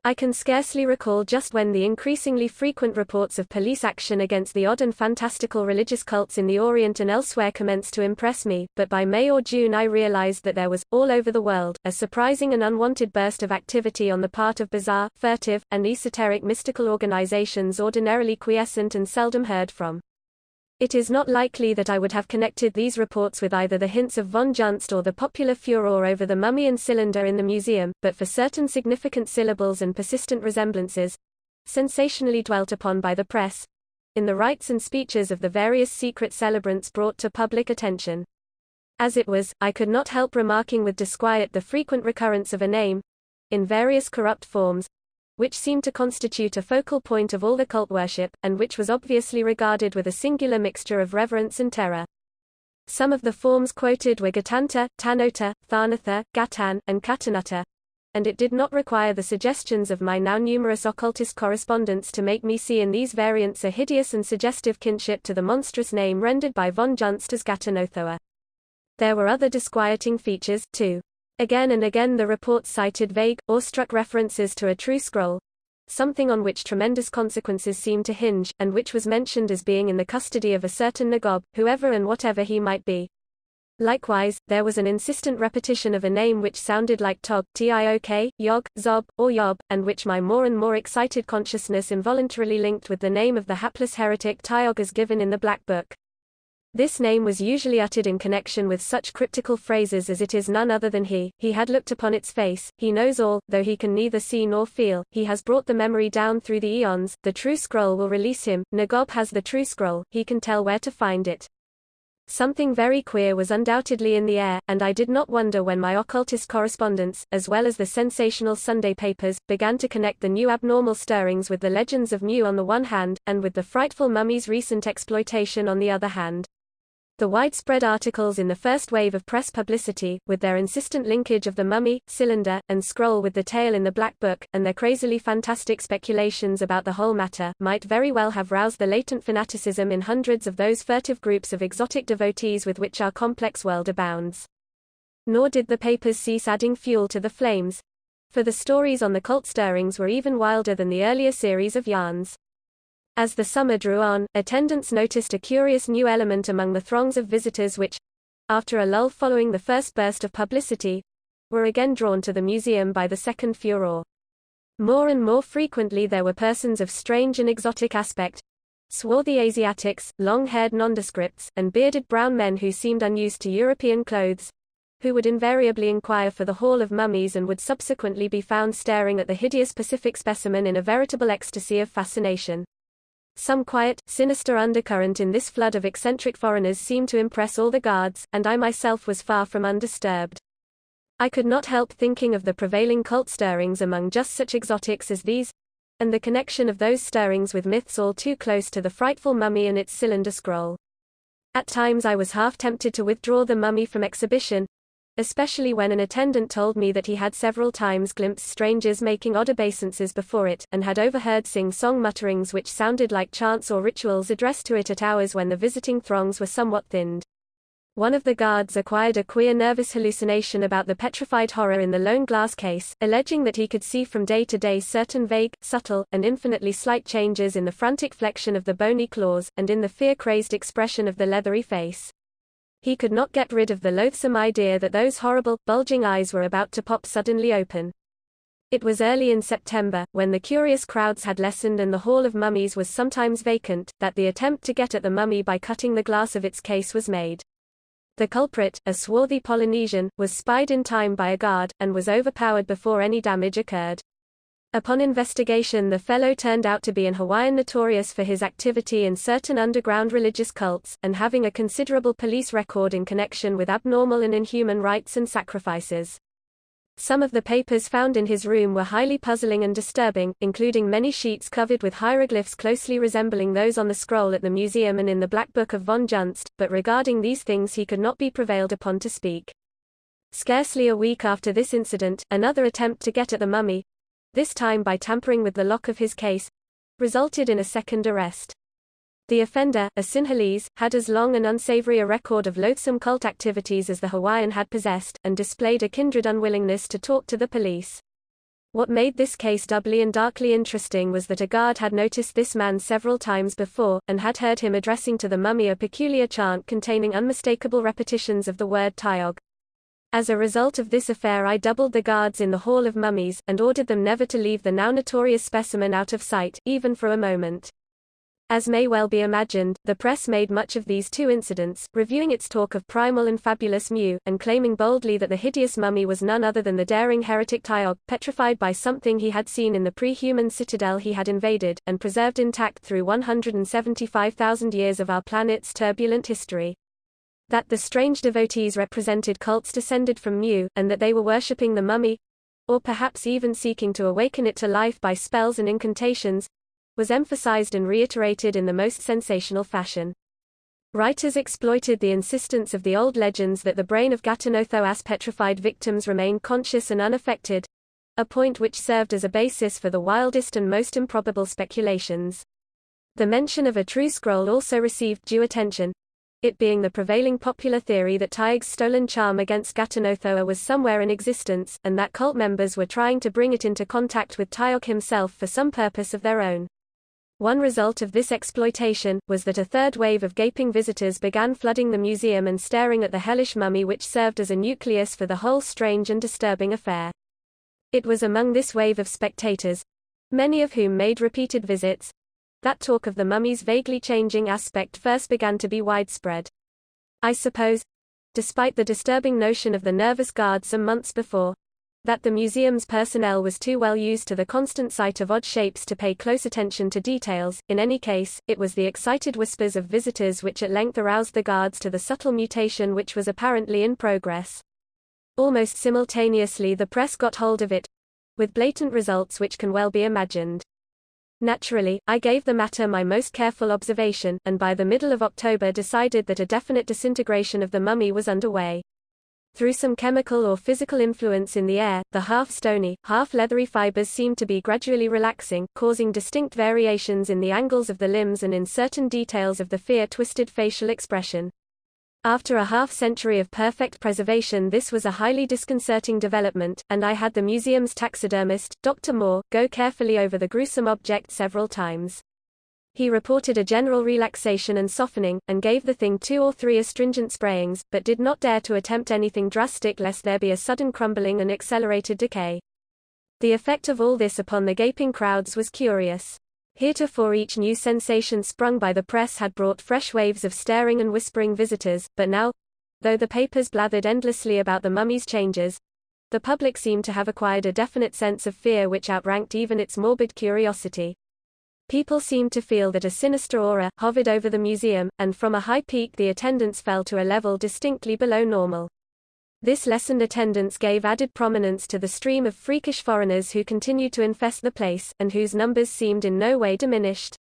I can scarcely recall just when the increasingly frequent reports of police action against the odd and fantastical religious cults in the Orient and elsewhere commenced to impress me, but by May or June I realized that there was, all over the world, a surprising and unwanted burst of activity on the part of bizarre, furtive, and esoteric mystical organizations ordinarily quiescent and seldom heard from. It is not likely that I would have connected these reports with either the hints of von Junst or the popular furor over the mummy and cylinder in the museum, but for certain significant syllables and persistent resemblances, sensationally dwelt upon by the press, in the rites and speeches of the various secret celebrants brought to public attention. As it was, I could not help remarking with disquiet the frequent recurrence of a name, in various corrupt forms, which seemed to constitute a focal point of all the cult worship, and which was obviously regarded with a singular mixture of reverence and terror. Some of the forms quoted were Gatanta, Tanota, Tharnatha, Gatan, and Katanutta, and it did not require the suggestions of my now numerous occultist correspondents to make me see in these variants a hideous and suggestive kinship to the monstrous name rendered by von Junst as Gatanothoa. There were other disquieting features, too. Again and again the reports cited vague, awestruck references to a true scroll, something on which tremendous consequences seemed to hinge, and which was mentioned as being in the custody of a certain Nagob, whoever and whatever he might be. Likewise, there was an insistent repetition of a name which sounded like Tog, Tiok, Yog, Zob, or Yob, and which my more and more excited consciousness involuntarily linked with the name of the hapless heretic Tiog as given in the Black Book. This name was usually uttered in connection with such cryptical phrases as "it is none other than he had looked upon its face, he knows all, though he can neither see nor feel, he has brought the memory down through the eons, the true scroll will release him, Nagob has the true scroll, he can tell where to find it." Something very queer was undoubtedly in the air, and I did not wonder when my occultist correspondents, as well as the sensational Sunday papers, began to connect the new abnormal stirrings with the legends of Mew on the one hand, and with the frightful mummy's recent exploitation on the other hand. The widespread articles in the first wave of press publicity, with their insistent linkage of the mummy, cylinder, and scroll with the tale in the Black Book, and their crazily fantastic speculations about the whole matter, might very well have roused the latent fanaticism in hundreds of those furtive groups of exotic devotees with which our complex world abounds. Nor did the papers cease adding fuel to the flames, for the stories on the cult stirrings were even wilder than the earlier series of yarns. As the summer drew on, attendants noticed a curious new element among the throngs of visitors which, after a lull following the first burst of publicity, were again drawn to the museum by the second furor. More and more frequently there were persons of strange and exotic aspect, swarthy Asiatics, long-haired nondescripts, and bearded brown men who seemed unused to European clothes, who would invariably inquire for the Hall of Mummies and would subsequently be found staring at the hideous Pacific specimen in a veritable ecstasy of fascination. Some quiet, sinister undercurrent in this flood of eccentric foreigners seemed to impress all the guards, and I myself was far from undisturbed. I could not help thinking of the prevailing cult stirrings among just such exotics as these, and the connection of those stirrings with myths all too close to the frightful mummy and its cylinder scroll. At times I was half tempted to withdraw the mummy from exhibition, especially when an attendant told me that he had several times glimpsed strangers making odd obeisances before it, and had overheard sing-song mutterings which sounded like chants or rituals addressed to it at hours when the visiting throngs were somewhat thinned. One of the guards acquired a queer nervous hallucination about the petrified horror in the lone glass case, alleging that he could see from day to day certain vague, subtle, and infinitely slight changes in the frantic flexion of the bony claws, and in the fear-crazed expression of the leathery face. He could not get rid of the loathsome idea that those horrible, bulging eyes were about to pop suddenly open. It was early in September, when the curious crowds had lessened and the Hall of Mummies was sometimes vacant, that the attempt to get at the mummy by cutting the glass of its case was made. The culprit, a swarthy Polynesian, was spied in time by a guard, and was overpowered before any damage occurred. Upon investigation, the fellow turned out to be an Hawaiian notorious for his activity in certain underground religious cults, and having a considerable police record in connection with abnormal and inhuman rites and sacrifices. Some of the papers found in his room were highly puzzling and disturbing, including many sheets covered with hieroglyphs closely resembling those on the scroll at the museum and in the Black Book of von Junst, but regarding these things he could not be prevailed upon to speak. Scarcely a week after this incident, another attempt to get at the mummy, this time by tampering with the lock of his case, resulted in a second arrest. The offender, a Sinhalese, had as long and unsavory a record of loathsome cult activities as the Hawaiian had possessed, and displayed a kindred unwillingness to talk to the police. What made this case doubly and darkly interesting was that a guard had noticed this man several times before, and had heard him addressing to the mummy a peculiar chant containing unmistakable repetitions of the word Tiog. As a result of this affair, I doubled the guards in the Hall of Mummies, and ordered them never to leave the now notorious specimen out of sight, even for a moment. As may well be imagined, the press made much of these two incidents, reviewing its talk of primal and fabulous Mu, and claiming boldly that the hideous mummy was none other than the daring heretic Tiog, petrified by something he had seen in the pre-human citadel he had invaded, and preserved intact through 175,000 years of our planet's turbulent history. That the strange devotees represented cults descended from Mu, and that they were worshipping the mummy, or perhaps even seeking to awaken it to life by spells and incantations, was emphasized and reiterated in the most sensational fashion. Writers exploited the insistence of the old legends that the brain of Gatanotho's petrified victims remained conscious and unaffected, a point which served as a basis for the wildest and most improbable speculations. The mention of a true scroll also received due attention, it being the prevailing popular theory that Tiog's stolen charm against Gatanothoa was somewhere in existence, and that cult members were trying to bring it into contact with Tiog himself for some purpose of their own. One result of this exploitation was that a third wave of gaping visitors began flooding the museum and staring at the hellish mummy, which served as a nucleus for the whole strange and disturbing affair. It was among this wave of spectators, many of whom made repeated visits, that talk of the mummy's vaguely changing aspect first began to be widespread. I suppose, despite the disturbing notion of the nervous guard some months before, that the museum's personnel was too well used to the constant sight of odd shapes to pay close attention to details. In any case, it was the excited whispers of visitors which at length aroused the guards to the subtle mutation which was apparently in progress. Almost simultaneously the press got hold of it, with blatant results which can well be imagined. Naturally, I gave the matter my most careful observation, and by the middle of October decided that a definite disintegration of the mummy was underway. Through some chemical or physical influence in the air, the half-stony, half-leathery fibers seemed to be gradually relaxing, causing distinct variations in the angles of the limbs and in certain details of the fear-twisted facial expression. After a half-century of perfect preservation, this was a highly disconcerting development, and I had the museum's taxidermist, Dr. Moore, go carefully over the gruesome object several times. He reported a general relaxation and softening, and gave the thing 2 or 3 astringent sprayings, but did not dare to attempt anything drastic lest there be a sudden crumbling and accelerated decay. The effect of all this upon the gaping crowds was curious. Heretofore each new sensation sprung by the press had brought fresh waves of staring and whispering visitors, but now, though the papers blathered endlessly about the mummy's changes, the public seemed to have acquired a definite sense of fear which outranked even its morbid curiosity. People seemed to feel that a sinister aura hovered over the museum, and from a high peak the attendance fell to a level distinctly below normal. This lessened attendance gave added prominence to the stream of freakish foreigners who continued to infest the place, and whose numbers seemed in no way diminished.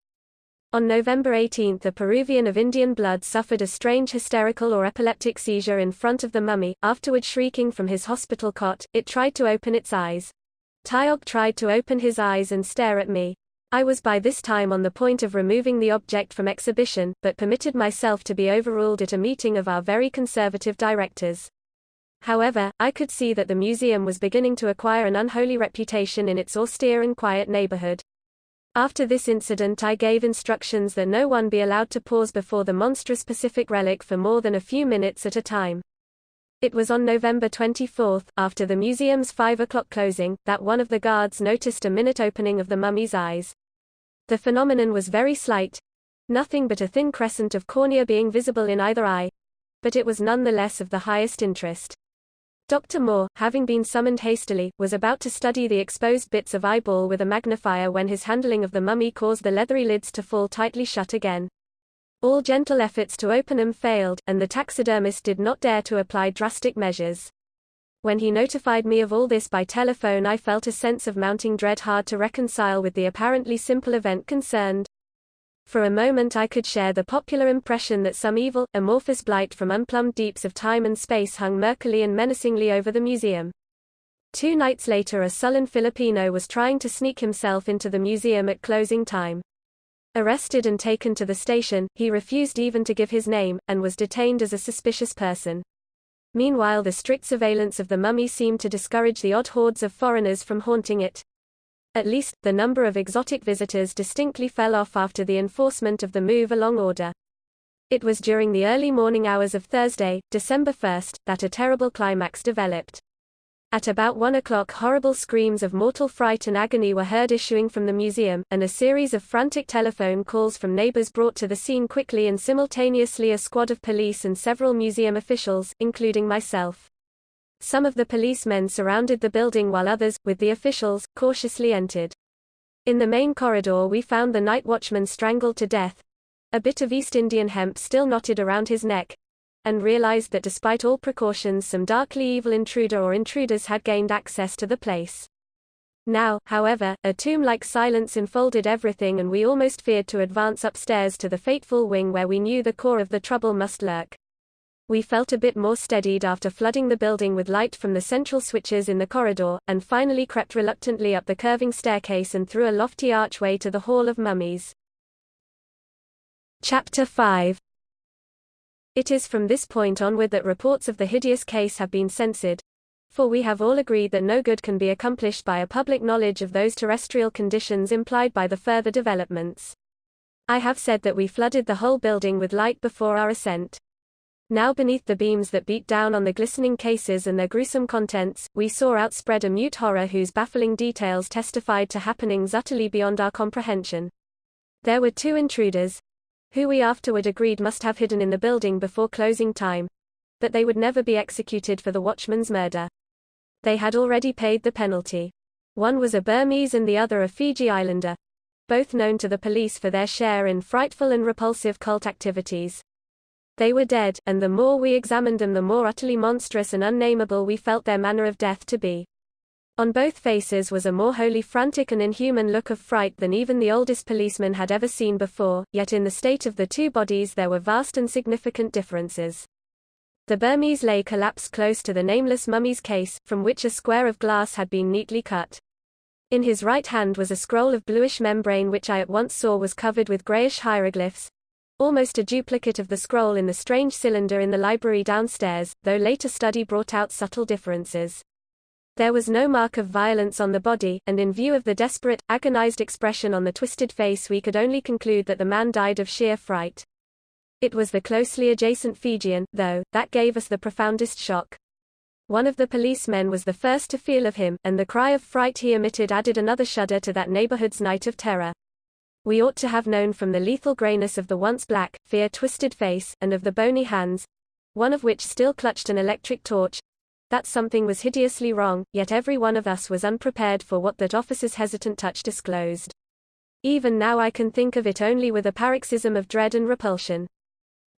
On November 18 a Peruvian of Indian blood suffered a strange hysterical or epileptic seizure in front of the mummy, afterward shrieking from his hospital cot. It tried to open its eyes. Tiog tried to open his eyes and stare at me. I was by this time on the point of removing the object from exhibition, but permitted myself to be overruled at a meeting of our very conservative directors. However, I could see that the museum was beginning to acquire an unholy reputation in its austere and quiet neighborhood. After this incident I gave instructions that no one be allowed to pause before the monstrous Pacific relic for more than a few minutes at a time. It was on November 24, after the museum's 5 o'clock closing, that one of the guards noticed a minute opening of the mummy's eyes. The phenomenon was very slight, nothing but a thin crescent of cornea being visible in either eye, but it was nonetheless of the highest interest. Dr. Moore, having been summoned hastily, was about to study the exposed bits of eyeball with a magnifier when his handling of the mummy caused the leathery lids to fall tightly shut again. All gentle efforts to open them failed, and the taxidermist did not dare to apply drastic measures. When he notified me of all this by telephone, I felt a sense of mounting dread hard to reconcile with the apparently simple event concerned. For a moment I could share the popular impression that some evil, amorphous blight from unplumbed deeps of time and space hung murkily and menacingly over the museum. 2 nights later, a sullen Filipino was trying to sneak himself into the museum at closing time. Arrested and taken to the station, he refused even to give his name, and was detained as a suspicious person. Meanwhile, the strict surveillance of the mummy seemed to discourage the odd hordes of foreigners from haunting it. At least, the number of exotic visitors distinctly fell off after the enforcement of the move-along order. It was during the early morning hours of Thursday, December 1, that a terrible climax developed. At about 1 o'clock, horrible screams of mortal fright and agony were heard issuing from the museum, and a series of frantic telephone calls from neighbors brought to the scene quickly and simultaneously a squad of police and several museum officials, including myself. Some of the policemen surrounded the building while others, with the officials, cautiously entered. In the main corridor we found the night watchman strangled to death, a bit of East Indian hemp still knotted around his neck, and realized that despite all precautions some darkly evil intruder or intruders had gained access to the place. Now, however, a tomb-like silence enfolded everything, and we almost feared to advance upstairs to the fateful wing where we knew the core of the trouble must lurk. We felt a bit more steadied after flooding the building with light from the central switches in the corridor, and finally crept reluctantly up the curving staircase and through a lofty archway to the Hall of Mummies. Chapter 5. It is from this point onward that reports of the hideous case have been censored, for we have all agreed that no good can be accomplished by a public knowledge of those terrestrial conditions implied by the further developments. I have said that we flooded the whole building with light before our ascent. Now, beneath the beams that beat down on the glistening cases and their gruesome contents, we saw outspread a mute horror whose baffling details testified to happenings utterly beyond our comprehension. There were 2 intruders, who we afterward agreed must have hidden in the building before closing time, but they would never be executed for the watchman's murder. They had already paid the penalty. One was a Burmese and the other a Fiji Islander, both known to the police for their share in frightful and repulsive cult activities. They were dead, and the more we examined them the more utterly monstrous and unnameable we felt their manner of death to be. On both faces was a more wholly frantic and inhuman look of fright than even the oldest policeman had ever seen before, yet in the state of the 2 bodies there were vast and significant differences. The Burmese lay collapsed close to the nameless mummy's case, from which a square of glass had been neatly cut. In his right hand was a scroll of bluish membrane which I at once saw was covered with greyish hieroglyphs, almost a duplicate of the scroll in the strange cylinder in the library downstairs, though later study brought out subtle differences. There was no mark of violence on the body, and in view of the desperate, agonized expression on the twisted face we could only conclude that the man died of sheer fright. It was the closely adjacent Fijian, though, that gave us the profoundest shock. One of the policemen was the first to feel of him, and the cry of fright he emitted added another shudder to that neighborhood's night of terror. We ought to have known from the lethal grayness of the once black, fear-twisted face, and of the bony hands, one of which still clutched an electric torch, that something was hideously wrong, yet every one of us was unprepared for what that officer's hesitant touch disclosed. Even now I can think of it only with a paroxysm of dread and repulsion.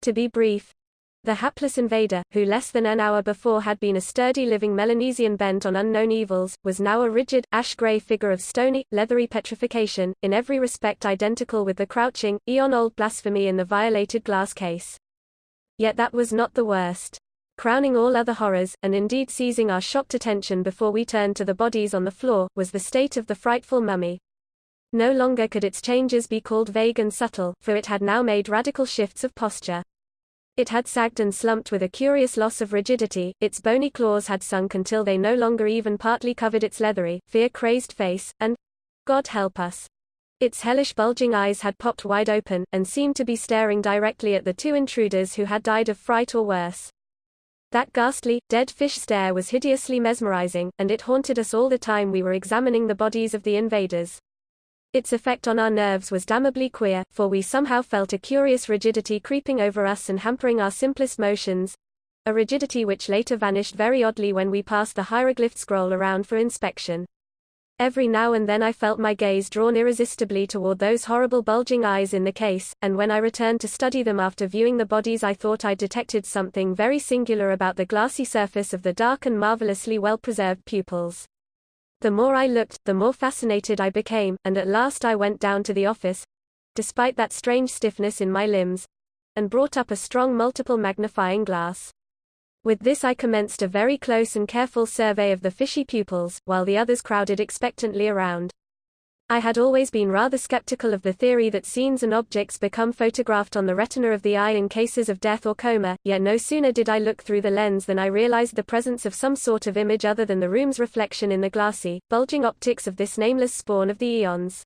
To be brief, the hapless invader, who less than an hour before had been a sturdy living Melanesian bent on unknown evils, was now a rigid, ash-grey figure of stony, leathery petrification, in every respect identical with the crouching, eon-old blasphemy in the violated glass case. Yet that was not the worst. Crowning all other horrors, and indeed seizing our shocked attention before we turned to the bodies on the floor, was the state of the frightful mummy. No longer could its changes be called vague and subtle, for it had now made radical shifts of posture. It had sagged and slumped with a curious loss of rigidity, its bony claws had sunk until they no longer even partly covered its leathery, fear-crazed face, and, God help us, its hellish bulging eyes had popped wide open, and seemed to be staring directly at the 2 intruders who had died of fright or worse. That ghastly, dead fish stare was hideously mesmerizing, and it haunted us all the time we were examining the bodies of the invaders. Its effect on our nerves was damnably queer, for we somehow felt a curious rigidity creeping over us and hampering our simplest motions, a rigidity which later vanished very oddly when we passed the hieroglyph scroll around for inspection. Every now and then I felt my gaze drawn irresistibly toward those horrible bulging eyes in the case, and when I returned to study them after viewing the bodies I thought I detected something very singular about the glassy surface of the dark and marvelously well-preserved pupils. The more I looked, the more fascinated I became, and at last I went down to the office, despite that strange stiffness in my limbs, and brought up a strong multiple magnifying glass. With this I commenced a very close and careful survey of the fishy pupils, while the others crowded expectantly around. I had always been rather skeptical of the theory that scenes and objects become photographed on the retina of the eye in cases of death or coma, yet no sooner did I look through the lens than I realized the presence of some sort of image other than the room's reflection in the glassy, bulging optics of this nameless spawn of the Aeons.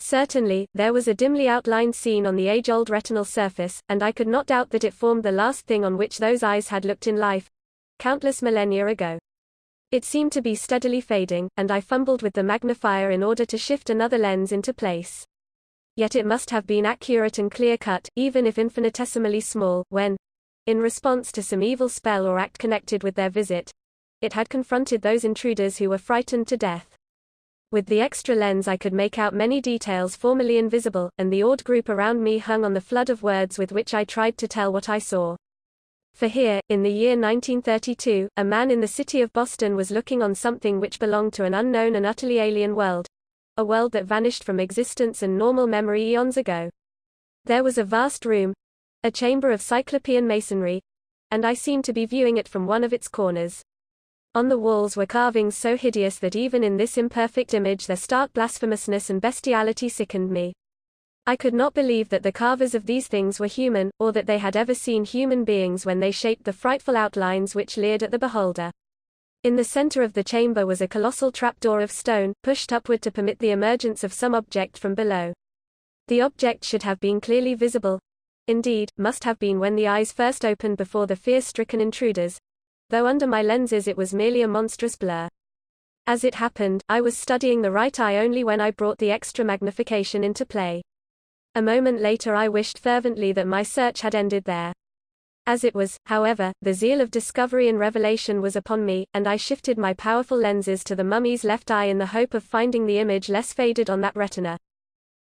Certainly, there was a dimly outlined scene on the age-old retinal surface, and I could not doubt that it formed the last thing on which those eyes had looked in life, countless millennia ago. It seemed to be steadily fading, and I fumbled with the magnifier in order to shift another lens into place. Yet it must have been accurate and clear-cut, even if infinitesimally small, when, in response to some evil spell or act connected with their visit, it had confronted those intruders who were frightened to death. With the extra lens I could make out many details formerly invisible, and the awed group around me hung on the flood of words with which I tried to tell what I saw. For here, in the year 1932, a man in the city of Boston was looking on something which belonged to an unknown and utterly alien world, a world that vanished from existence and normal memory eons ago. There was a vast room, a chamber of cyclopean masonry, and I seemed to be viewing it from one of its corners. On the walls were carvings so hideous that even in this imperfect image their stark blasphemousness and bestiality sickened me. I could not believe that the carvers of these things were human, or that they had ever seen human beings when they shaped the frightful outlines which leered at the beholder. In the center of the chamber was a colossal trapdoor of stone, pushed upward to permit the emergence of some object from below. The object should have been clearly visible, indeed, must have been when the eyes first opened before the fear-stricken intruders, though under my lenses it was merely a monstrous blur. As it happened, I was studying the right eye only when I brought the extra magnification into play. A moment later I wished fervently that my search had ended there. As it was, however, the zeal of discovery and revelation was upon me, and I shifted my powerful lenses to the mummy's left eye in the hope of finding the image less faded on that retina.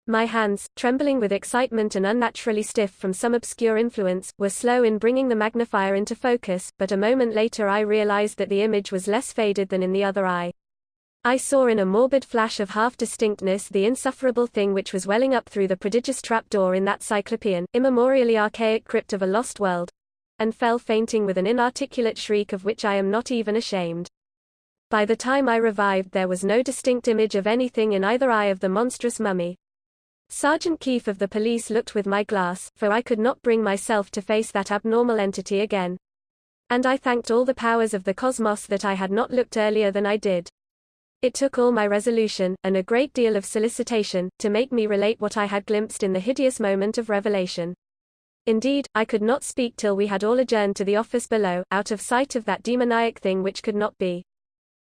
My hands, trembling with excitement and unnaturally stiff from some obscure influence, were slow in bringing the magnifier into focus, but a moment later I realized that the image was less faded than in the other eye. I saw in a morbid flash of half-distinctness the insufferable thing which was welling up through the prodigious trapdoor in that cyclopean, immemorially archaic crypt of a lost world, and fell fainting with an inarticulate shriek of which I am not even ashamed. By the time I revived there was no distinct image of anything in either eye of the monstrous mummy. Sergeant Keefe of the police looked with my glass, for I could not bring myself to face that abnormal entity again. And I thanked all the powers of the cosmos that I had not looked earlier than I did. It took all my resolution, and a great deal of solicitation, to make me relate what I had glimpsed in the hideous moment of revelation. Indeed, I could not speak till we had all adjourned to the office below, out of sight of that demoniac thing which could not be.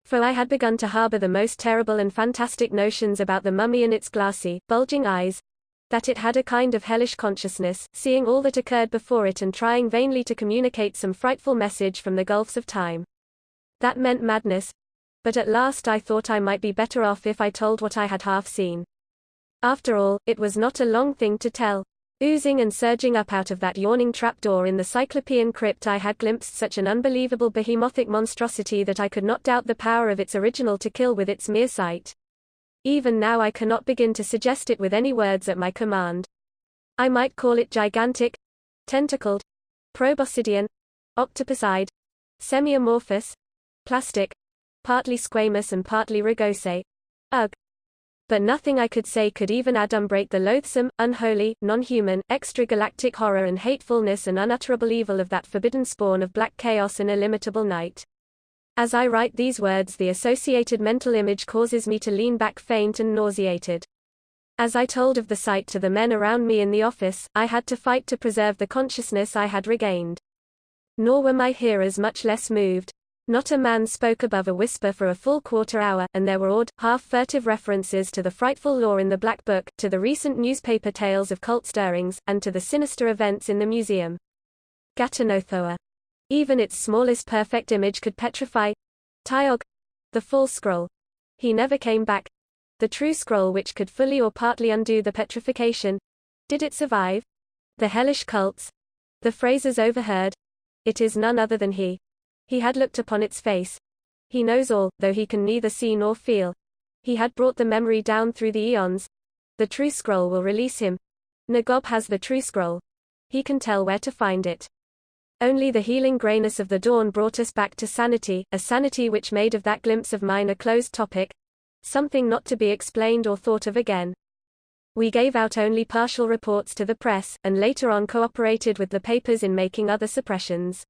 For I had begun to harbor the most terrible and fantastic notions about the mummy and its glassy, bulging eyes, that it had a kind of hellish consciousness, seeing all that occurred before it and trying vainly to communicate some frightful message from the gulfs of time. That meant madness, but at last I thought I might be better off if I told what I had half seen. After all, it was not a long thing to tell. Oozing and surging up out of that yawning trapdoor in the cyclopean crypt I had glimpsed such an unbelievable behemothic monstrosity that I could not doubt the power of its original to kill with its mere sight. Even now I cannot begin to suggest it with any words at my command. I might call it gigantic, tentacled, proboscidean, octopus-eyed, semi-amorphous, plastic, partly squamous and partly rugose. Ugh. But nothing I could say could even adumbrate the loathsome, unholy, non-human, extragalactic horror and hatefulness and unutterable evil of that forbidden spawn of black chaos and illimitable night. As I write these words the associated mental image causes me to lean back faint and nauseated. As I told of the sight to the men around me in the office, I had to fight to preserve the consciousness I had regained. Nor were my hearers much less moved. Not a man spoke above a whisper for a full quarter hour, and there were odd, half-furtive references to the frightful lore in the Black Book, to the recent newspaper tales of cult stirrings, and to the sinister events in the museum. Gatanothoa. Even its smallest perfect image could petrify. Tyog. The false scroll. He never came back. The true scroll which could fully or partly undo the petrification. Did it survive? The hellish cults. The phrases overheard. It is none other than he. He had looked upon its face. He knows all, though he can neither see nor feel. He had brought the memory down through the eons. The true scroll will release him. Nagob has the true scroll. He can tell where to find it. Only the healing grayness of the dawn brought us back to sanity, a sanity which made of that glimpse of mine a closed topic. Something not to be explained or thought of again. We gave out only partial reports to the press, and later on cooperated with the papers in making other suppressions.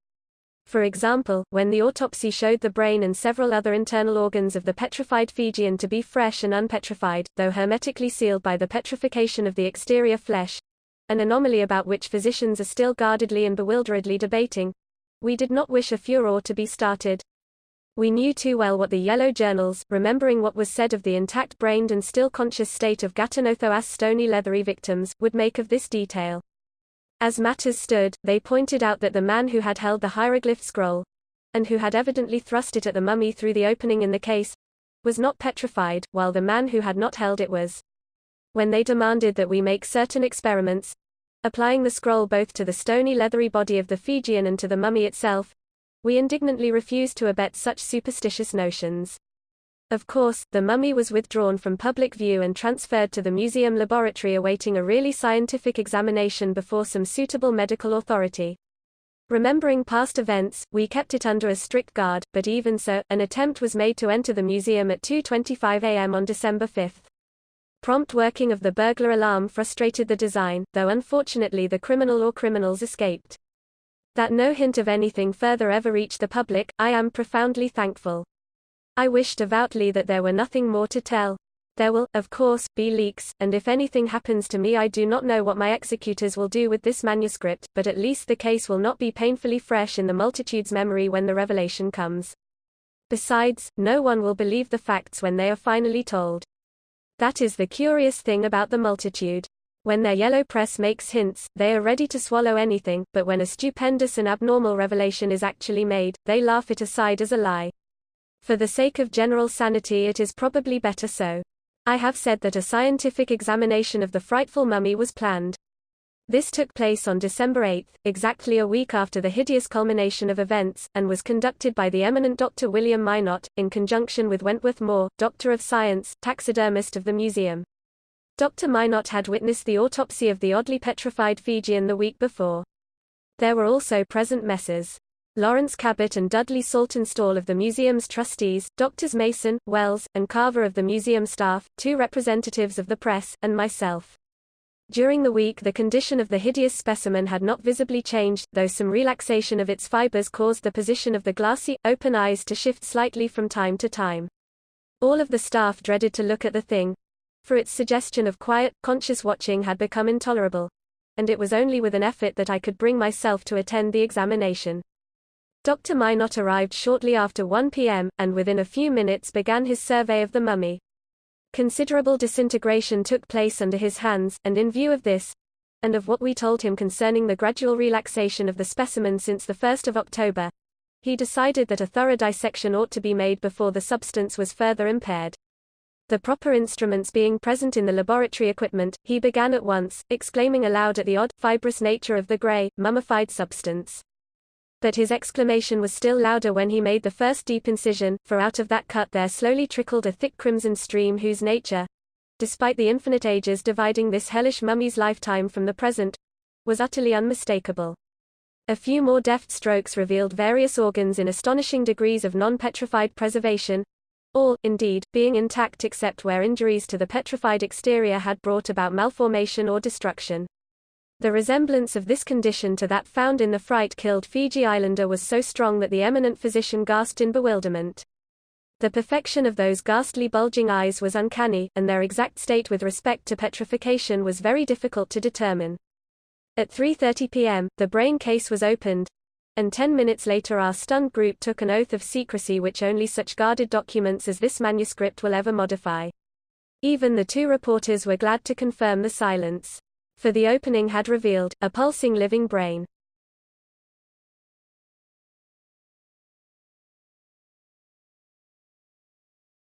For example, when the autopsy showed the brain and several other internal organs of the petrified Fijian to be fresh and unpetrified, though hermetically sealed by the petrification of the exterior flesh, an anomaly about which physicians are still guardedly and bewilderedly debating, we did not wish a furor to be started. We knew too well what the yellow journals, remembering what was said of the intact-brained and still conscious state of Gatanothoa's stony leathery victims, would make of this detail. As matters stood, they pointed out that the man who had held the hieroglyph scroll, and who had evidently thrust it at the mummy through the opening in the case, was not petrified, while the man who had not held it was. When they demanded that we make certain experiments, applying the scroll both to the stony leathery body of the Fijian and to the mummy itself, we indignantly refused to abet such superstitious notions. Of course, the mummy was withdrawn from public view and transferred to the museum laboratory awaiting a really scientific examination before some suitable medical authority. Remembering past events, we kept it under a strict guard, but even so, an attempt was made to enter the museum at 2:25 a.m. on December 5. Prompt working of the burglar alarm frustrated the design, though unfortunately the criminal or criminals escaped. That no hint of anything further ever reached the public, I am profoundly thankful. I wish devoutly that there were nothing more to tell. There will, of course, be leaks, and if anything happens to me I do not know what my executors will do with this manuscript, but at least the case will not be painfully fresh in the multitude's memory when the revelation comes. Besides, no one will believe the facts when they are finally told. That is the curious thing about the multitude. When their yellow press makes hints, they are ready to swallow anything, but when a stupendous and abnormal revelation is actually made, they laugh it aside as a lie. For the sake of general sanity it is probably better so. I have said that a scientific examination of the frightful mummy was planned. This took place on December 8, exactly a week after the hideous culmination of events, and was conducted by the eminent Dr. William Minot, in conjunction with Wentworth Moore, Doctor of Science, taxidermist of the museum. Dr. Minot had witnessed the autopsy of the oddly petrified Fijian the week before. There were also present Messrs. Lawrence Cabot and Dudley Saltonstall of the museum's trustees, Drs. Mason, Wells, and Carver of the museum staff, 2 representatives of the press, and myself. During the week the condition of the hideous specimen had not visibly changed, though some relaxation of its fibers caused the position of the glassy, open eyes to shift slightly from time to time. All of the staff dreaded to look at the thing, for its suggestion of quiet, conscious watching had become intolerable, and it was only with an effort that I could bring myself to attend the examination. Dr. Minot arrived shortly after 1 p.m., and within a few minutes began his survey of the mummy. Considerable disintegration took place under his hands, and in view of this, and of what we told him concerning the gradual relaxation of the specimen since the 1st of October, he decided that a thorough dissection ought to be made before the substance was further impaired. The proper instruments being present in the laboratory equipment, he began at once, exclaiming aloud at the odd, fibrous nature of the grey, mummified substance. But his exclamation was still louder when he made the first deep incision, for out of that cut there slowly trickled a thick crimson stream whose nature, despite the infinite ages dividing this hellish mummy's lifetime from the present, was utterly unmistakable. A few more deft strokes revealed various organs in astonishing degrees of non-petrified preservation, all, indeed, being intact except where injuries to the petrified exterior had brought about malformation or destruction. The resemblance of this condition to that found in the fright-killed Fiji Islander was so strong that the eminent physician gasped in bewilderment. The perfection of those ghastly bulging eyes was uncanny, and their exact state with respect to petrification was very difficult to determine. At 3:30 p.m., the brain case was opened, and 10 minutes later our stunned group took an oath of secrecy which only such guarded documents as this manuscript will ever modify. Even the two reporters were glad to confirm the silence. For the opening had revealed a pulsing living brain.